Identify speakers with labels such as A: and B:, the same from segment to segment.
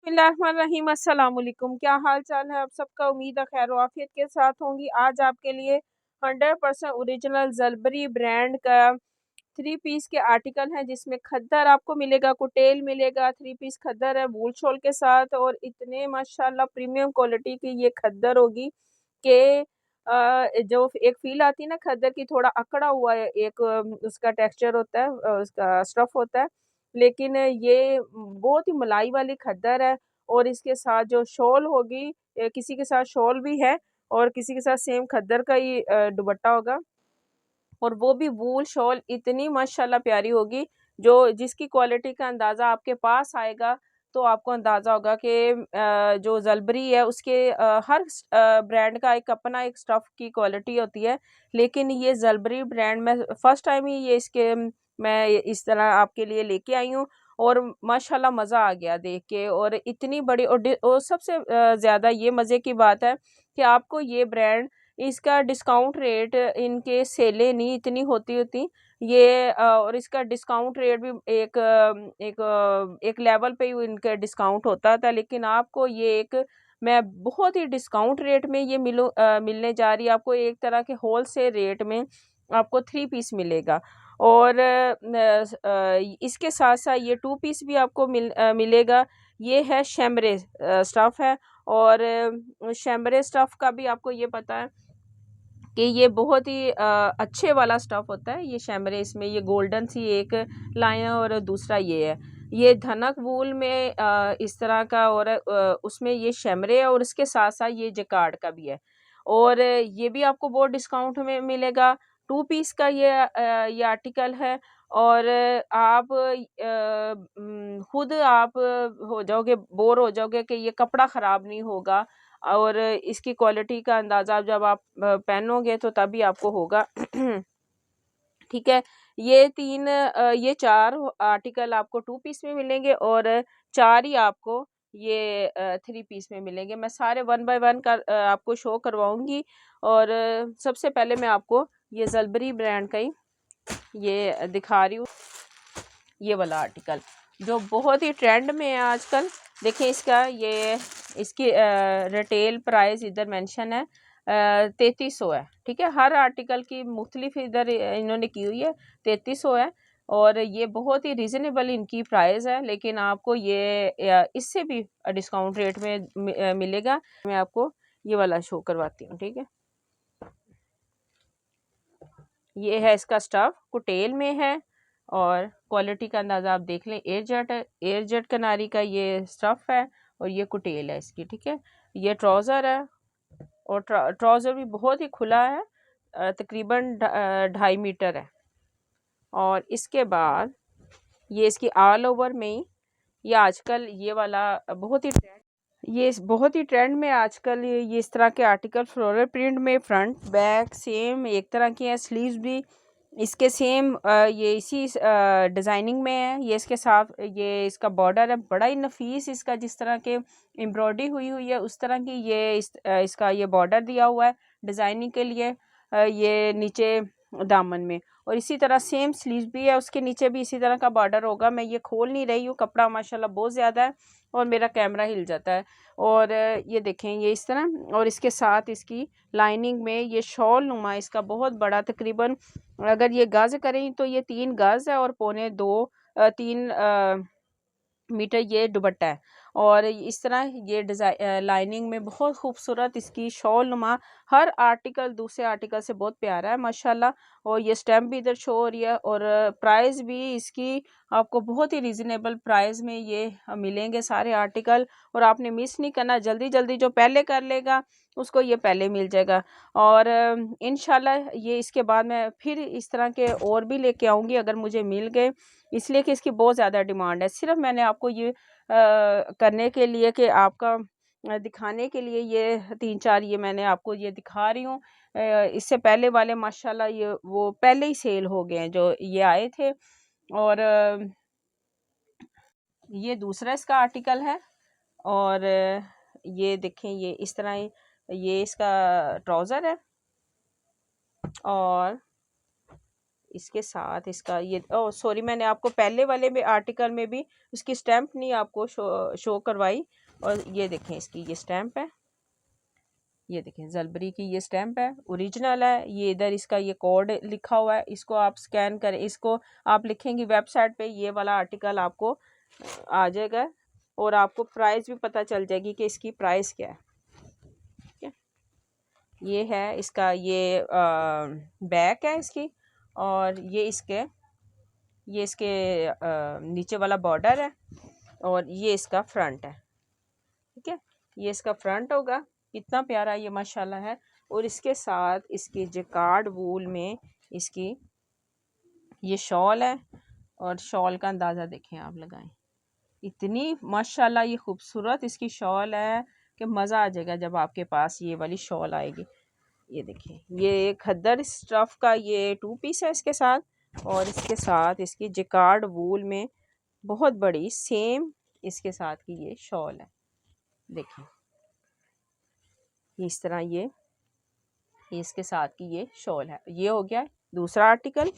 A: बिस्मिल्लाहिर्रहमानिर्रहीम। अस्सलाम वालेकुम। क्या हाल चाल है आप सबका? उम्मीद है खैर आफियत के साथ होंगी। आज आपके लिए 100% ओरिजिनल ज़लबरी ब्रांड का 3 पीस के आर्टिकल हैं, जिसमें खद्दर आपको मिलेगा, कुटेल मिलेगा, 3 पीस खद्दर है वूल शॉल के साथ। और इतने माशाल्लाह प्रीमियम क्वालिटी की ये खद्दर होगी कि जो एक फील आती है ना खद्दर की, थोड़ा अकड़ा हुआ है एक उसका टेक्सचर होता है, उसका स्टफ होता है, लेकिन ये बहुत ही मलाई वाली खद्दर है। और इसके साथ जो शॉल होगी, किसी के साथ शॉल भी है और किसी के साथ सेम खद्दर का ही दुपट्टा होगा, और वो भी वूल शॉल इतनी माशाल्लाह प्यारी होगी, जो जिसकी क्वालिटी का अंदाज़ा आपके पास आएगा तो आपको अंदाज़ा होगा कि जो ज़लबरी है उसके हर ब्रांड का एक अपना एक स्टफ़ की क्वालिटी होती है। लेकिन ये ज़लबरी ब्रांड में फ़र्स्ट टाइम ही ये इसके मैं इस तरह आपके लिए लेके आई हूँ, और माशाल्लाह मज़ा आ गया देख के। और इतनी बड़ी और सबसे ज़्यादा ये मज़े की बात है कि आपको ये ब्रांड इसका डिस्काउंट रेट, इनके सेलें नहीं इतनी होती ये और इसका डिस्काउंट रेट भी एक लेवल पे ही इनका डिस्काउंट होता था, लेकिन आपको ये एक मैं बहुत ही डिस्काउंट रेट में ये मिलने जा रही है आपको। एक तरह के होलसेल रेट में आपको 3 पीस मिलेगा। और इसके साथ साथ ये 2 पीस भी आपको मिलेगा। ये है शैमरे स्टफ है, और शैमरे स्टफ का भी आपको ये पता है कि ये बहुत ही अच्छे वाला स्टफ होता है। ये शैमरे, इसमें ये गोल्डन सी एक लाइन है, और दूसरा ये है, ये धनक वूल में इस तरह का, और उसमें ये शैमरे है, और इसके साथ साथ ये जकार्ड का भी है। और ये भी आपको बहुत डिस्काउंट में मिलेगा। 2 पीस का ये आर्टिकल है। और आप खुद आप हो जाओगे, बोर हो जाओगे कि ये कपड़ा ख़राब नहीं होगा, और इसकी क्वालिटी का अंदाज़ा जब आप पहनोगे तो तभी आपको होगा। ठीक है। ये 4 आर्टिकल आपको 2 पीस में मिलेंगे, और 4 ही आपको ये 3 पीस में मिलेंगे। मैं सारे 1 बाय 1 आपको शो करवाऊंगी। और सबसे पहले मैं आपको ये ज़लबरी ब्रांड का ही ये दिखा रही हूँ, ये वाला आर्टिकल जो बहुत ही ट्रेंड में है आजकल। देखिए इसकी रिटेल प्राइस इधर मेंशन है 3300 है। ठीक है, हर आर्टिकल की मुख्तलिफ इधर इन्होंने की हुई है, 3300 है। और ये बहुत ही रिजनेबल इनकी प्राइस है, लेकिन आपको ये इससे भी डिस्काउंट रेट में मिलेगा। मैं आपको ये वाला शो करवाती हूँ। ठीक है, ये है इसका स्टफ, कुटेल में है, और क्वालिटी का अंदाज़ा आप देख लें। एयरजेट कनारी का ये स्टफ है, और ये कुटेल है इसकी। ठीक है, ये ट्राउज़र है, और ट्राउज़र भी बहुत ही खुला है, तकरीबन 2.5 मीटर है। और इसके बाद ये इसकी ऑल ओवर में ही ये आजकल ये वाला बहुत ही ट्रेंड में आजकल ये इस तरह के आर्टिकल फ्लोरल प्रिंट में फ्रंट बैक सेम एक तरह के हैं। स्लीव्स भी इसके सेम ये इसी डिज़ाइनिंग में है। ये इसके साथ ये इसका बॉर्डर है बड़ा ही नफीस, इसका जिस तरह के एम्ब्रॉयडरी हुई है उस तरह की इसका ये बॉर्डर दिया हुआ है डिज़ाइनिंग के लिए। ये नीचे दामन में, और इसी तरह सेम स्लीव भी है, उसके नीचे भी इसी तरह का बॉर्डर होगा। मैं ये खोल नहीं रही हूँ, कपड़ा माशाल्लाह बहुत ज़्यादा है और मेरा कैमरा हिल जाता है। और ये देखें ये इस तरह, और इसके साथ इसकी लाइनिंग में ये शॉल नुमा इसका बहुत बड़ा, तकरीबन अगर ये गज करें तो ये 3 गज है, और 3 मीटर ये दुपट्टा है। और इस तरह ये डिज़ाइन लाइनिंग में बहुत खूबसूरत इसकी शॉल नुमा, हर आर्टिकल दूसरे आर्टिकल से बहुत प्यारा है माशाल्लाह। और ये स्टैम्प भी इधर शो हो रही है, और प्राइस भी इसकी आपको बहुत ही रिजनेबल प्राइस में ये मिलेंगे सारे आर्टिकल। और आपने मिस नहीं करना, जल्दी जल्दी जो पहले कर लेगा उसको ये पहले मिल जाएगा। और इंशाल्लाह ये इसके बाद मैं फिर इस तरह के और भी लेके आऊँगी अगर मुझे मिल गए, इसलिए कि इसकी बहुत ज़्यादा डिमांड है। सिर्फ मैंने आपको ये करने के लिए कि आपका दिखाने के लिए ये 3-4 ये मैंने आपको ये दिखा रही हूँ। इससे पहले वाले माशाल्लाह ये वो पहले ही सेल हो गए हैं जो ये आए थे। और ये दूसरा इसका आर्टिकल है। और ये देखें ये इस तरह ये इसका ट्राउज़र है, और इसके साथ इसका ये, ओ सॉरी, मैंने आपको पहले वाले में आर्टिकल में भी उसकी स्टैंप नहीं आपको शो करवाई। और ये देखें इसकी ये स्टैंप है, ये देखें ज़लबरी की ये स्टैंप है, ओरिजिनल है। ये इधर इसका ये कोड लिखा हुआ है, इसको आप स्कैन करें, इसको आप लिखेंगी वेबसाइट पे, ये वाला आर्टिकल आपको आ जाएगा और आपको प्राइस भी पता चल जाएगी कि इसकी प्राइस क्या है। ठीक है, ये है इसका ये बैक है इसकी, और ये इसके नीचे वाला बॉर्डर है, और ये इसका फ्रंट है। ठीक है, ये इसका फ्रंट होगा, कितना प्यारा ये माशाल्लाह है। और इसके साथ इसकी जकार्ड वूल में इसकी ये शॉल है, और शॉल का अंदाज़ा देखें आप लगाएं, इतनी माशाल्लाह ये खूबसूरत इसकी शॉल है कि मज़ा आ जाएगा जब आपके पास ये वाली शॉल आएगी। ये देखिए, ये खद्दर स्टफ़ का ये 2 पीस है इसके साथ, और इसके साथ इसकी जकार्ड वूल में बहुत बड़ी सेम इसके साथ की ये शॉल है। देखिए इस तरह ये इसके साथ की ये शॉल है। ये हो गया दूसरा आर्टिकल।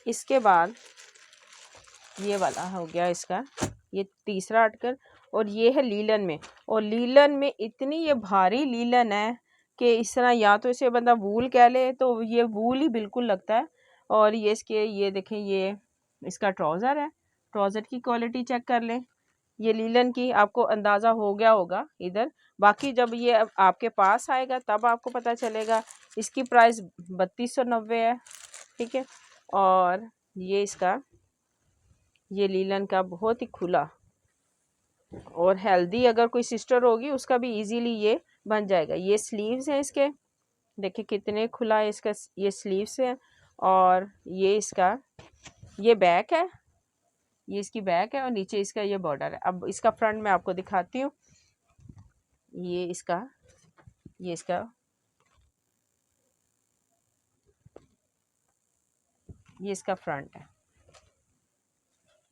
A: इसके बाद ये वाला हो गया इसका ये तीसरा आर्टिकल, और ये है लीलन में। और लीलन में इतनी ये भारी लीलन है कि इस तरह या तो इसे बंदा वूल कह ले, तो ये वूल ही बिल्कुल लगता है। और ये इसके ये देखें, ये इसका ट्राउज़र है, ट्राउज़र की क्वालिटी चेक कर लें, ये लीलन की आपको अंदाज़ा हो गया होगा इधर। बाकी जब ये आपके पास आएगा तब आपको पता चलेगा। इसकी प्राइस 3290 है। ठीक है, और ये इसका ये लीलन का बहुत ही खुला और हेल्दी अगर कोई सिस्टर होगी उसका भी इजीली ये बन जाएगा। ये स्लीव्स हैं इसके, देखिए कितने खुला है इसका, ये स्लीव्स है। और ये इसका ये बैक है, ये इसकी बैक है, और नीचे इसका ये बॉर्डर है। अब इसका फ्रंट मैं आपको दिखाती हूँ। ये इसका ये इसका फ्रंट है।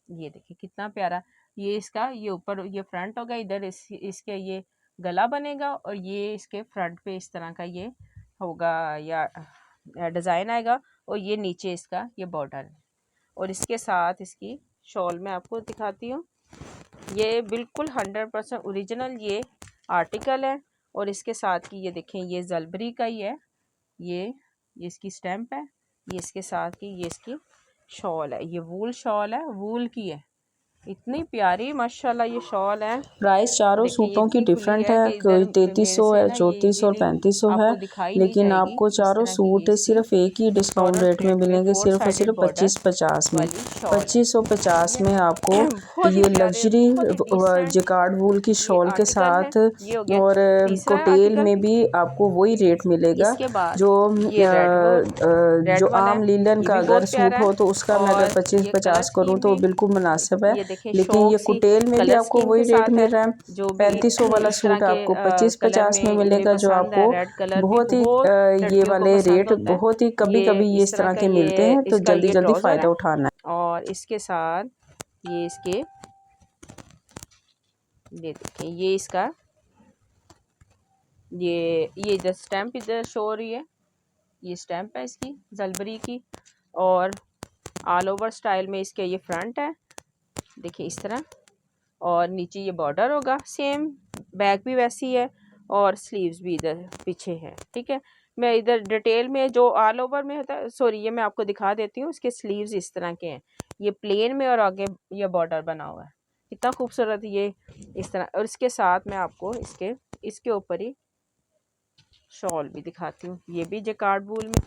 A: ये देखिए कितना प्यारा, ये इसका ये ऊपर ये फ्रंट होगा, इधर इसके ये गला बनेगा, और ये इसके फ्रंट पे इस तरह का ये होगा या डिज़ाइन आएगा, और ये नीचे इसका ये बॉर्डर है। और इसके साथ इसकी शॉल में आपको दिखाती हूँ। ये बिल्कुल 100% ओरिजिनल ये आर्टिकल है। और इसके साथ की ये देखें, ये ज़लबरी का ही है, ये इसकी स्टैंप है। ये इसके साथ की ये इसकी शॉल है, ये वूल शॉल है, वूल की है। इतनी प्यारी माशाल्लाह ये शॉल है।
B: प्राइस चारों
A: देखिए ये
B: सूटों की
A: इतनी खुली
B: डिफरेंट
A: है
B: है,
A: कि
B: कोई
A: इधर मेरे
B: 3300
A: से
B: है,
A: ना ये
B: 3400 और
A: इजीली
B: 3500 है।
A: आपको दिखाई नहीं
B: लेकिन
A: जाएगी।
B: आपको
A: इस
B: चारों
A: तरह की ये
B: सूट
A: इसकी
B: सिर्फ एक ही डिस्काउंट
A: फ्लोरल
B: रेट में
A: प्रिंट में
B: मिलेंगे,
A: 4
B: सिर्फ और
A: साइडेड
B: सिर्फ
A: बॉर्डर
B: 2550 में।
A: वाली शॉल है।
B: 2550 में आपको
A: बहुत ही
B: ये
A: प्यारे,
B: लग्जरी
A: बहुत ही डिसेंट
B: जिकार्ड वूल की
A: ये
B: शॉल के
A: आर्टिकल है।
B: साथ,
A: ये हो गया
B: और
A: तीसरा
B: कोटेल
A: आर्टिकल।
B: में भी आपको वही रेट मिलेगा
A: इसके बाद
B: जो
A: ये रेड वाला
B: आम
A: है,
B: लीलन
A: ये
B: का
A: भी
B: अगर
A: बहुत प्यारा
B: सूट
A: है।
B: हो तो उसका मैं अगर
A: और ये कलर
B: 2550 करूँ
A: स्कीम
B: तो
A: में
B: बिल्कुल मुनासिब है।
A: ये देखें
B: लेकिन ये
A: शौक सी
B: कुटेल में भी
A: कलर
B: आपको
A: स्कीम
B: वही
A: के
B: रेट
A: साथ
B: मिल
A: है।
B: रहा है।
A: जो भी
B: 3500 वाला
A: इस तरह
B: सूट
A: के
B: आपको
A: कलर
B: 2550 में
A: में जिन्हें
B: मिलेगा, जो
A: पसंद है,
B: आपको
A: रेड कलर भी
B: बहुत ही
A: बहुत
B: ये
A: लड़कियों को
B: वाले
A: पसंद
B: रेट
A: होता है।
B: बहुत ही कभी
A: ये
B: कभी ये
A: इस
B: इस
A: तरह
B: तरह
A: का
B: के मिलते
A: ये
B: हैं, तो
A: इसका
B: जल्दी
A: ये
B: जल्दी
A: ट्राउज़र
B: फ़ायदा
A: है।
B: उठाना है।
A: और इसके साथ ये इसके ये देखें, ये इसका ये इधर स्टैंप इधर शो हो रही है, ये स्टैंप है इसकी ज़लबरी की। और ऑल ओवर स्टाइल में इसके ये फ्रंट है, देखिए इस तरह। और नीचे ये बॉर्डर होगा सेम, बैक भी वैसी है, और स्लीव्स भी इधर पीछे है। ठीक है, मैं इधर डिटेल में जो ऑल ओवर में होता है, सॉरी ये मैं आपको दिखा देती हूँ। इसके स्लीव्स इस तरह के हैं, ये प्लेन में, और आगे ये बॉर्डर बना हुआ है। कितना खूबसूरत ये इस तरह। और इसके साथ मैं आपको इसके ऊपर ही शॉल भी दिखाती हूँ, ये भी जैकार्ड वूल में।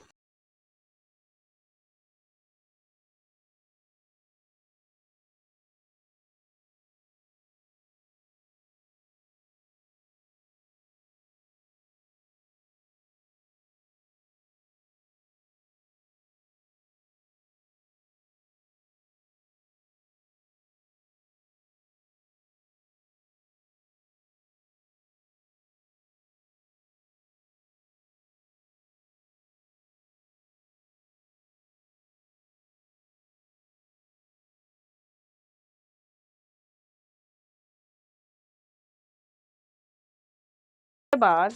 A: बाद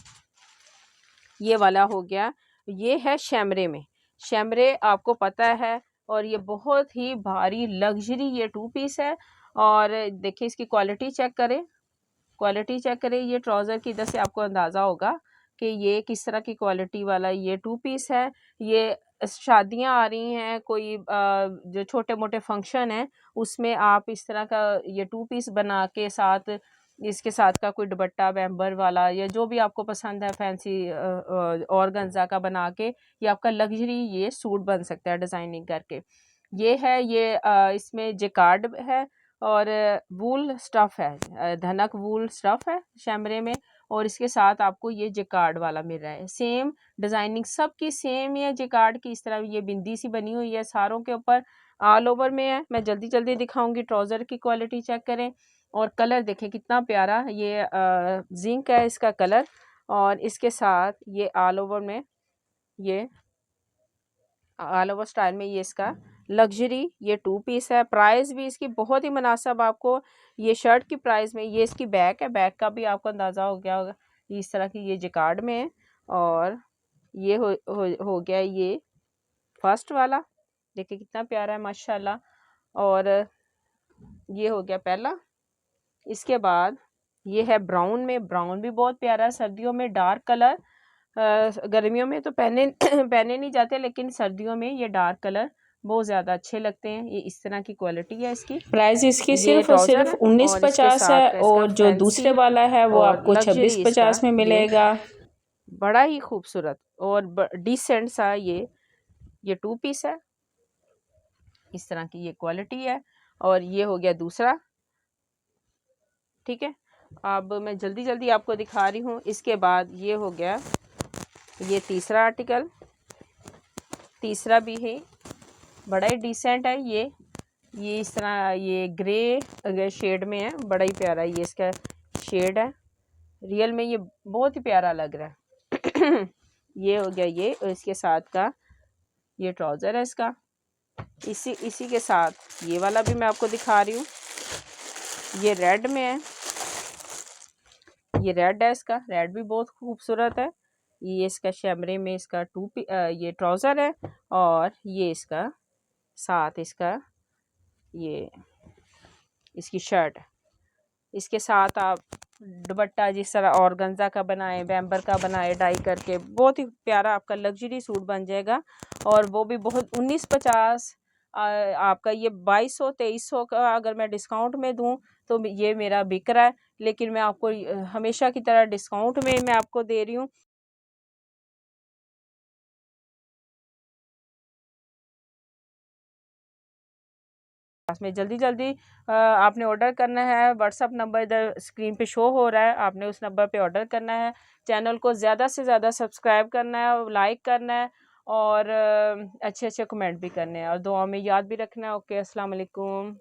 A: ये वाला हो गया, ये है शैमरे में। शैमरे आपको पता है, और ये बहुत ही भारी लग्जरी ये 2 पीस है। और देखिए इसकी क्वालिटी चेक करें, क्वालिटी चेक करें। ये ट्राउज़र की इधर से आपको अंदाज़ा होगा कि ये किस तरह की क्वालिटी वाला ये 2 पीस है। ये शादियां आ रही हैं, कोई जो छोटे मोटे फंक्शन है उसमें आप इस तरह का ये 2 पीस बना के साथ, इसके साथ का कोई दुपट्टा बैम्बर वाला या जो भी आपको पसंद है फैंसी ऑर्गेन्जा का बना के, ये आपका लग्जरी ये सूट बन सकता है डिज़ाइनिंग करके। ये है, ये इसमें जेकार्ड है और वूल स्टफ़ है, धनक वूल स्टफ़ है शैमरे में। और इसके साथ आपको ये जेकार्ड वाला मिल रहा है। सेम डिज़ाइनिंग सबकी सेम है जेकार्ड की। इस तरह ये बिंदी सी बनी हुई है सारों के ऊपर, ऑल ओवर में है। मैं जल्दी जल्दी दिखाऊंगी। ट्राउज़र की क्वालिटी चेक करें और कलर देखें कितना प्यारा, ये जिंक है इसका कलर। और इसके साथ ये ऑल ओवर में, ये ऑल ओवर स्टाइल में ये इसका लग्जरी ये 2 पीस है। प्राइस भी इसकी बहुत ही मुनासिब आपको ये शर्ट की प्राइस में। ये इसकी बैक है, बैक का भी आपको अंदाज़ा हो गया होगा। इस तरह की ये जिकार्ड में है। और ये हो गया ये फर्स्ट वाला, देखिए कितना प्यारा है माशाल्लाह। और ये हो गया पहला। इसके बाद ये है ब्राउन में, ब्राउन भी बहुत प्यारा है। सर्दियों में डार्क कलर, गर्मियों में तो पहने पहने नहीं जाते, लेकिन सर्दियों में ये डार्क कलर बहुत ज़्यादा अच्छे लगते हैं। ये इस तरह की क्वालिटी है इसकी।
B: प्राइस इसकी
A: ये
B: सिर्फ और
A: ट्राउज़र
B: सिर्फ
A: है और इसके
B: 1950
A: साथ
B: है,
A: का इसका
B: और जो दूसरे
A: फैंसी
B: वाला है वो
A: और
B: आपको
A: लग्जरी इसका
B: 2650 में
A: ये
B: मिलेगा।
A: बड़ा ही खूबसूरत और डिसेंट सा ये 2 पीस है। इस तरह की ये क्वालिटी है। और ये हो गया दूसरा, ठीक है। अब मैं जल्दी जल्दी आपको दिखा रही हूँ। इसके बाद ये हो गया ये तीसरा आर्टिकल, तीसरा भी है, बड़ा ही डिसेंट है। ये इस तरह ये ग्रे शेड में है, बड़ा ही प्यारा ये इसका शेड है। रियल में ये बहुत ही प्यारा लग रहा है। ये हो गया ये, और इसके साथ का ये ट्राउज़र है इसका। इसी के साथ ये वाला भी मैं आपको दिखा रही हूँ। ये रेड में है, ये रेड है इसका, रेड भी बहुत खूबसूरत है। ये इसका शैमरे में इसका ये ट्राउज़र है। और ये इसका साथ इसका ये इसकी शर्ट है। इसके साथ आप दुपट्टा जिस तरह ऑर्गेन्जा का बनाए, बैम्बर का बनाए डाई करके, बहुत ही प्यारा आपका लग्जरी सूट बन जाएगा। और वो भी बहुत 1950 आपका ये 2200-2300 का अगर मैं डिस्काउंट में दूं तो ये मेरा बिक रहा है। लेकिन मैं आपको हमेशा की तरह डिस्काउंट में मैं आपको दे रही हूँ। में जल्दी जल्दी आपने ऑर्डर करना है। व्हाट्सअप नंबर इधर स्क्रीन पे शो हो रहा है, आपने उस नंबर पे ऑर्डर करना है। चैनल को ज़्यादा से ज़्यादा सब्सक्राइब करना है, लाइक करना है और अच्छे अच्छे कमेंट भी करने हैं, और दुआ में याद भी रखना है। ओके, अस्सलाम वालेकुम।